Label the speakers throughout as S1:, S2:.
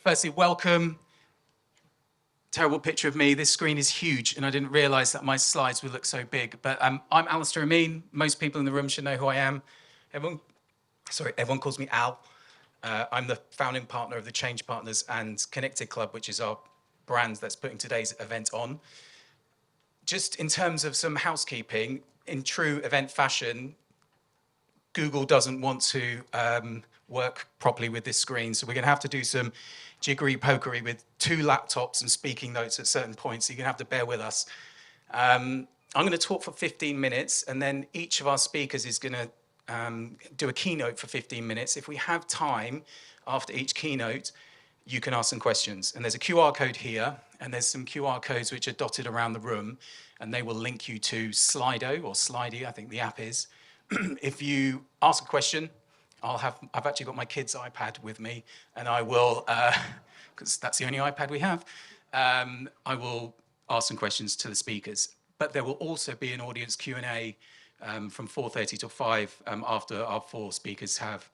S1: Firstly, welcome. Terrible picture of me. This screen is huge, and I didn't realise that my slides would look so big. But I'm Alastair Amin. Most people in the room should know who I am. Everyone calls me Al. I'm the founding partner of the Change Partners and Connected Club, which is our brand that's putting today's event on. Just in terms of some housekeeping, in true event fashion, Google doesn't want to work properly with this screen, so we're going to have to do some jiggery-pokery with two laptops and speaking notes at certain points, so you're going to have to bear with us. I'm going to talk for 15 minutes, and then each of our speakers is going to do a keynote for 15 minutes. If we have time after each keynote, you can ask some questions. And there's a QR code here, and there's some QR codes which are dotted around the room, and they will link you to Slido, or Slidey, I think the app is. If you ask a question, I've actually got my kid's iPad with me, and I will, because that's the only iPad we have, I will ask some questions to the speakers. But there will also be an audience Q&A from 4:30 till 5 after our four speakers have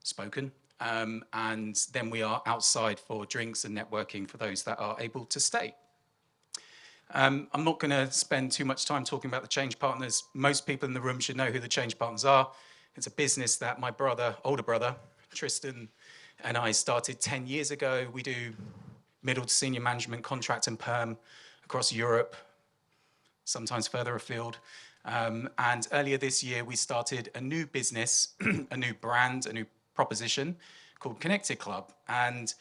S1: spoken. And then we are outside for drinks and networking for those that are able to stay. I'm not going to spend too much time talking about the Change Partners. Most people in the room should know who the Change Partners are. It's a business that my older brother, Tristan, and I started 10 years ago. We do middle to senior management, contract and perm across Europe, sometimes further afield. And earlier this year, we started a new business, a new brand, a new proposition called Connected Club. And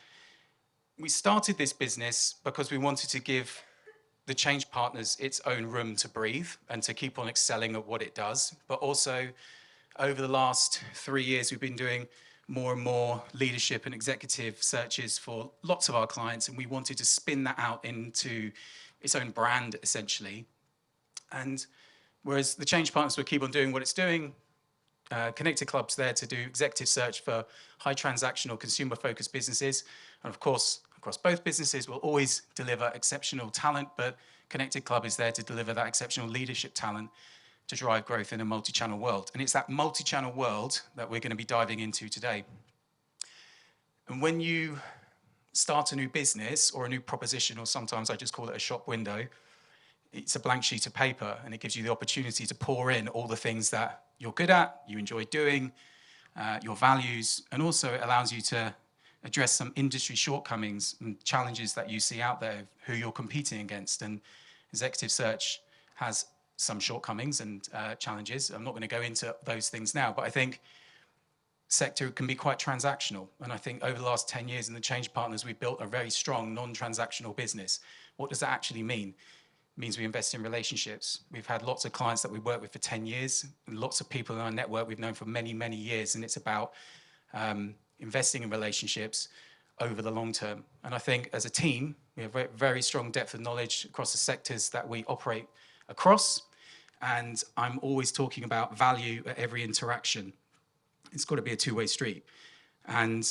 S1: we started this business because we wanted to give the Change Partners its own room to breathe and to keep on excelling at what it does. But also, over the last 3 years, we've been doing more and more leadership and executive searches for lots of our clients, and we wanted to spin that out into its own brand, essentially. And whereas the Change Partners will keep on doing what it's doing, Connected Club's there to do executive search for high transactional, consumer-focused businesses. And of course, across both businesses, we'll always deliver exceptional talent, but Connected Club is there to deliver that exceptional leadership talent to drive growth in a multi-channel world. And it's that multi-channel world that we're going to be diving into today. And when you start a new business or a new proposition, or sometimes I just call it a shop window, it's a blank sheet of paper, and it gives you the opportunity to pour in all the things that you're good at, you enjoy doing, your values, and also it allows you to address some industry shortcomings and challenges that you see out there, who you're competing against. And executive search has some shortcomings and challenges. I'm not going to go into those things now, but I think sector can be quite transactional. And I think over the last 10 years in the Change Partners, we've built a very strong non-transactional business. What does that actually mean? It means we invest in relationships. We've had lots of clients that we've worked with for 10 years, and lots of people in our network we've known for many, many years. And it's about investing in relationships over the long term. And I think as a team, we have a very strong depth of knowledge across the sectors that we operate across. And I'm always talking about value at every interaction. It's got to be a two-way street. And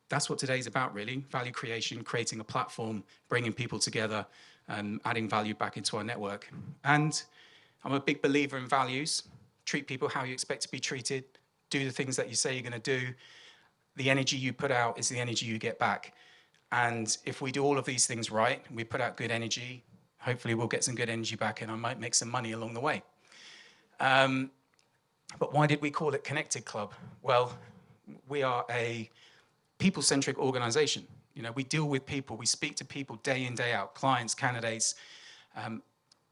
S1: that's what today's about, really. Value creation, creating a platform, bringing people together, and adding value back into our network. And I'm a big believer in values. Treat people how you expect to be treated. Do the things that you say you're going to do. The energy you put out is the energy you get back. And if we do all of these things right, we put out good energy, hopefully we'll get some good energy back, and I might make some money along the way. But why did we call it Connected Club? Well, we are a people-centric organization. You know, we deal with people, we speak to people day in, day out, clients, candidates,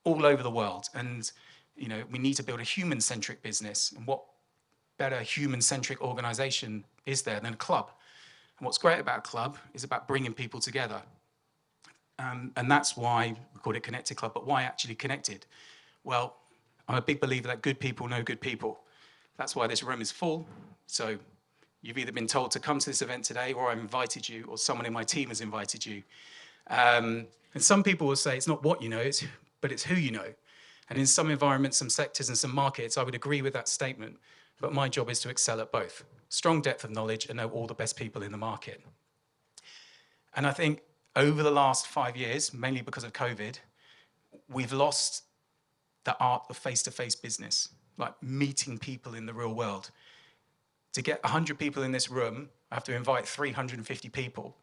S1: all over the world. And, you know, we need to build a human-centric business. And what better human-centric organization is there than a club? And what's great about a club is about bringing people together. And that's why we called it Connected Club. But why actually connected? Well, I'm a big believer that good people know good people. That's why this room is full. So you've either been told to come to this event today, or I've invited you, or someone in my team has invited you. And some people will say it's not what you know, but it's who you know. And in some environments, some sectors, and some markets, I would agree with that statement. But my job is to excel at both. Strong depth of knowledge and know all the best people in the market. And I think over the last 5 years, mainly because of COVID, we've lost the art of face-to-face business, like meeting people in the real world. To get 100 people in this room, I have to invite 350 people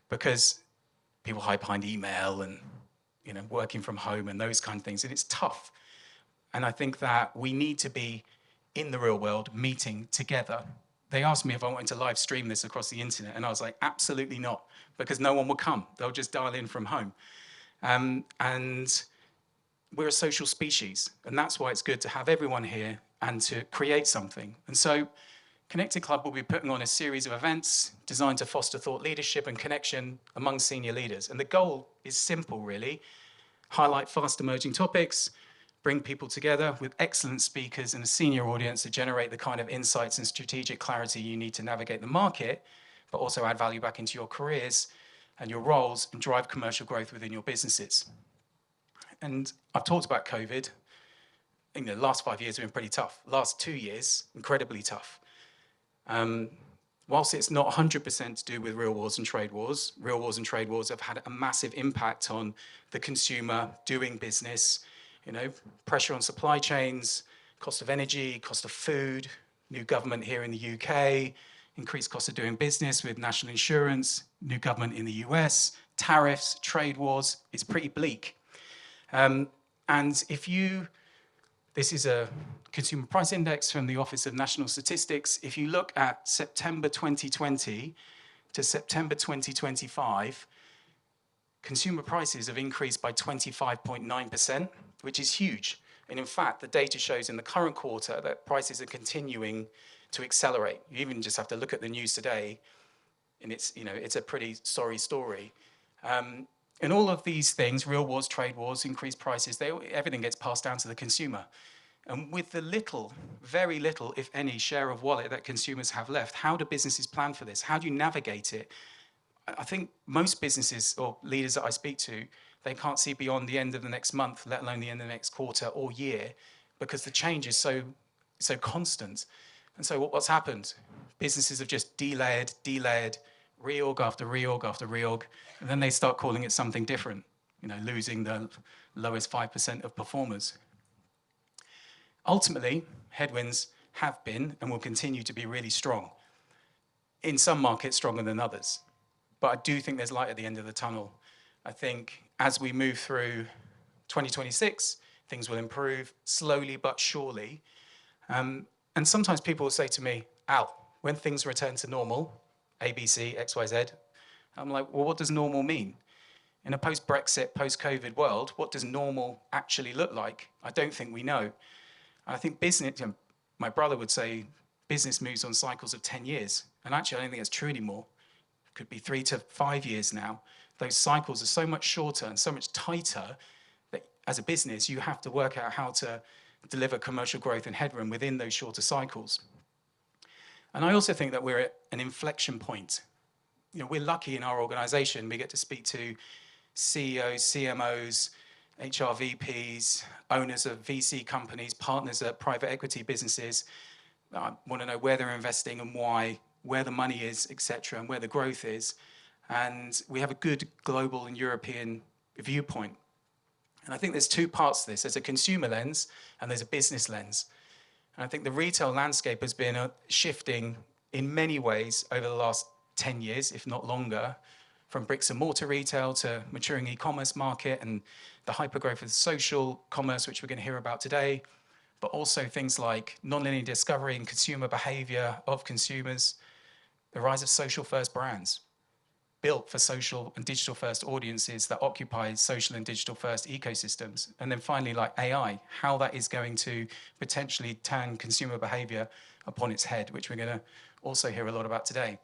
S1: because people hide behind email and working from home and those kind of things, and it's tough. And I think that we need to be in the real world, meeting together. They asked me if I wanted to live stream this across the internet, and I was like, absolutely not, because no one will come. They'll just dial in from home. And we're a social species, and that's why it's good to have everyone here and to create something. And so Connected Club will be putting on a series of events designed to foster thought leadership and connection among senior leaders. And the goal is simple, really. Highlight fast emerging topics, bring people together with excellent speakers and a senior audience to generate the kind of insights and strategic clarity you need to navigate the market, but also add value back into your careers and your roles and drive commercial growth within your businesses. And I've talked about COVID. The last 5 years have been pretty tough. Last 2 years, incredibly tough. Whilst it's not 100% to do with real wars and trade wars have had a massive impact on the consumer doing business, pressure on supply chains, cost of energy, cost of food, new government here in the UK, increased cost of doing business with national insurance, new government in the US, tariffs, trade wars. It's pretty bleak. And this is a consumer price index from the Office of National Statistics. If you look at September 2020 to September 2025, consumer prices have increased by 25.9%, which is huge. And in fact, the data shows in the current quarter that prices are continuing to accelerate. You even just have to look at the news today, and it's a pretty sorry story. And all of these things, real wars, trade wars, increased prices, everything gets passed down to the consumer. And with the very little, if any, share of wallet that consumers have left, how do businesses plan for this? How do you navigate it? I think most businesses or leaders that I speak to, they can't see beyond the end of the next month, let alone the end of the next quarter or year, because the change is so constant. And so what's happened? Businesses have just delayered, reorg after reorg after reorg, and then they start calling it something different, losing the lowest 5% of performers. Ultimately, headwinds have been and will continue to be really strong. In some markets, stronger than others. But I do think there's light at the end of the tunnel. I think as we move through 2026, things will improve slowly but surely. And sometimes people will say to me, Al, when things return to normal, ABC, XYZ, I'm like, well, what does normal mean? In a post-Brexit, post-COVID world, what does normal actually look like? I don't think we know. I think business, my brother would say, business moves on cycles of 10 years. And actually, I don't think that's true anymore. It could be 3 to 5 years now. Those cycles are so much shorter and so much tighter that as a business, you have to work out how to deliver commercial growth and headroom within those shorter cycles. And I also think that we're at an inflection point. We're lucky in our organization. We get to speak to CEOs, CMOs, HR VPs, owners of VC companies, partners at private equity businesses. I want to know where they're investing and why, where the money is, etc., and where the growth is. And we have a good global and European viewpoint. And I think there's two parts to this. There's a consumer lens and there's a business lens. And I think the retail landscape has been shifting in many ways over the last 10 years, if not longer, from bricks and mortar retail to maturing e-commerce market and the hypergrowth of social commerce, which we're going to hear about today, but also things like nonlinear discovery and consumer behavior of consumers, the rise of social-first brands, built for social and digital-first audiences that occupy social and digital-first ecosystems. And then finally, like AI, how that is going to potentially turn consumer behavior upon its head, which we're going to also hear a lot about today.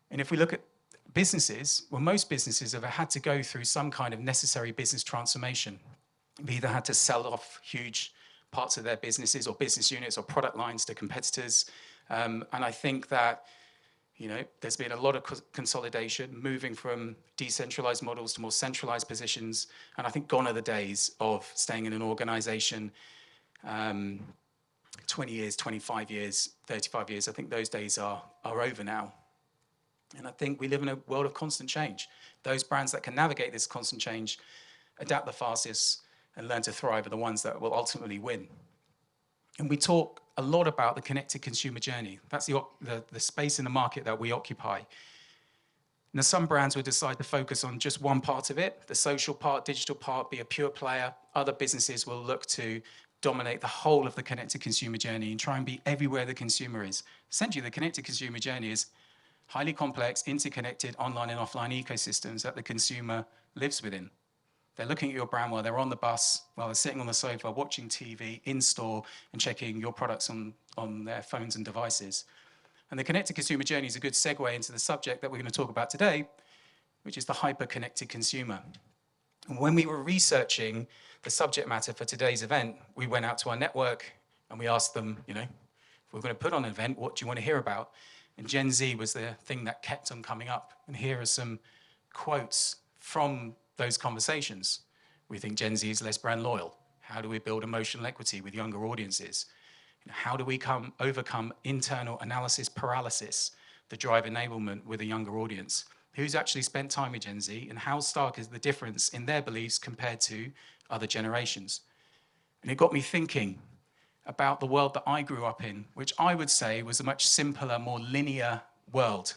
S1: And if we look at businesses, well, most businesses have had to go through some kind of necessary business transformation. They've either had to sell off huge parts of their businesses or business units or product lines to competitors. And I think that there's been a lot of consolidation, moving from decentralized models to more centralized positions. And I think gone are the days of staying in an organization 20 years, 25 years, 35 years. I think those days are over now. And I think we live in a world of constant change. Those brands that can navigate this constant change, adapt the fastest, and learn to thrive are the ones that will ultimately win. And we talk a lot about the connected consumer journey. That's the space in the market that we occupy. Now, some brands will decide to focus on just one part of it, the social part, digital part, be a pure player. Other businesses will look to dominate the whole of the connected consumer journey and try and be everywhere the consumer is. Essentially, the connected consumer journey is highly complex, interconnected online and offline ecosystems that the consumer lives within. They're looking at your brand while they're on the bus, while they're sitting on the sofa, watching TV, in store, and checking your products on their phones and devices. And the connected consumer journey is a good segue into the subject that we're going to talk about today, which is the hyper-connected consumer. And when we were researching the subject matter for today's event, we went out to our network and we asked them, if we're going to put on an event, what do you want to hear about? And Gen Z was the thing that kept on coming up. And here are some quotes from those conversations. We think Gen Z is less brand loyal. How do we build emotional equity with younger audiences? How do we overcome internal analysis paralysis to drive enablement with a younger audience? Who's actually spent time with Gen Z, and how stark is the difference in their beliefs compared to other generations? And it got me thinking about the world that I grew up in, which I would say was a much simpler, more linear world.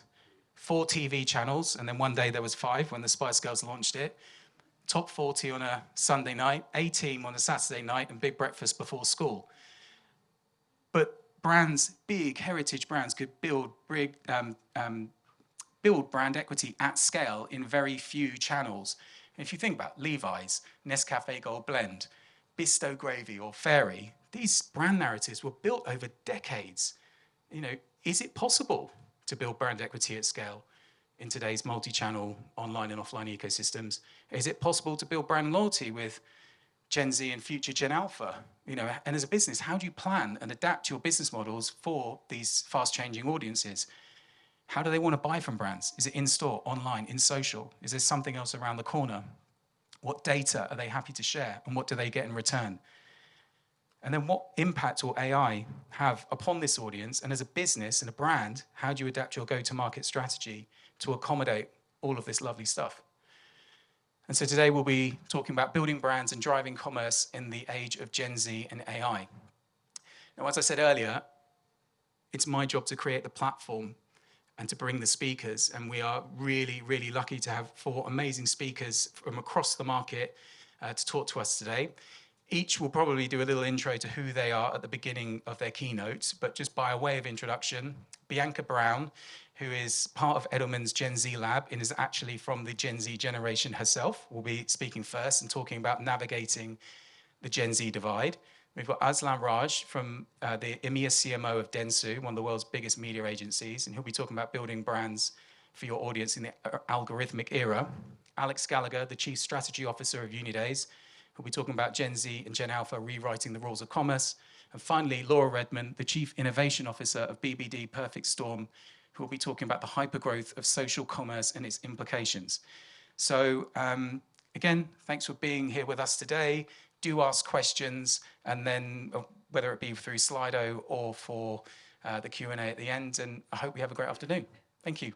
S1: 4 TV channels, and then one day there was 5 when the Spice Girls launched it. Top 40 on a Sunday night, A-Team on a Saturday night, and Big Breakfast before school. But brands, big heritage brands, could build brand equity at scale in very few channels. And if you think about Levi's, Nescafe Gold Blend, Bisto Gravy, or Fairy, these brand narratives were built over decades. Is it possible to build brand equity at scale in today's multi-channel online and offline ecosystems? Is it possible to build brand loyalty with Gen Z and future Gen Alpha? And as a business, how do you plan and adapt your business models for these fast-changing audiences? How do they want to buy from brands? Is it in-store, online, in social? Is there something else around the corner? What data are they happy to share, and what do they get in return? And then what impact will AI have upon this audience? And as a business and a brand, how do you adapt your go-to-market strategy to accommodate all of this lovely stuff? And so today we'll be talking about building brands and driving commerce in the age of Gen Z and AI. Now, as I said earlier, it's my job to create the platform and to bring the speakers. And we are really, really lucky to have 4 amazing speakers from across the market to talk to us today. Each will probably do a little intro to who they are at the beginning of their keynotes, but just by a way of introduction, Bianca Brown, who is part of Edelman's Gen Z Lab and is actually from the Gen Z generation herself, will be speaking first and talking about navigating the Gen Z divide. We've got Aslan Raj from the EMEA CMO of Dentsu, one of the world's biggest media agencies, and he'll be talking about building brands for your audience in the algorithmic era. Alex Gallagher, the Chief Strategy Officer of Unidays, who'll be talking about Gen Z and Gen Alpha rewriting the rules of commerce. And finally, Laura Redmond, the Chief Innovation Officer of BBD Perfect Storm, who will be talking about the hypergrowth of social commerce and its implications. So again, thanks for being here with us today. Do ask questions, and then whether it be through Slido or for the Q&A at the end. And I hope we have a great afternoon. Thank you.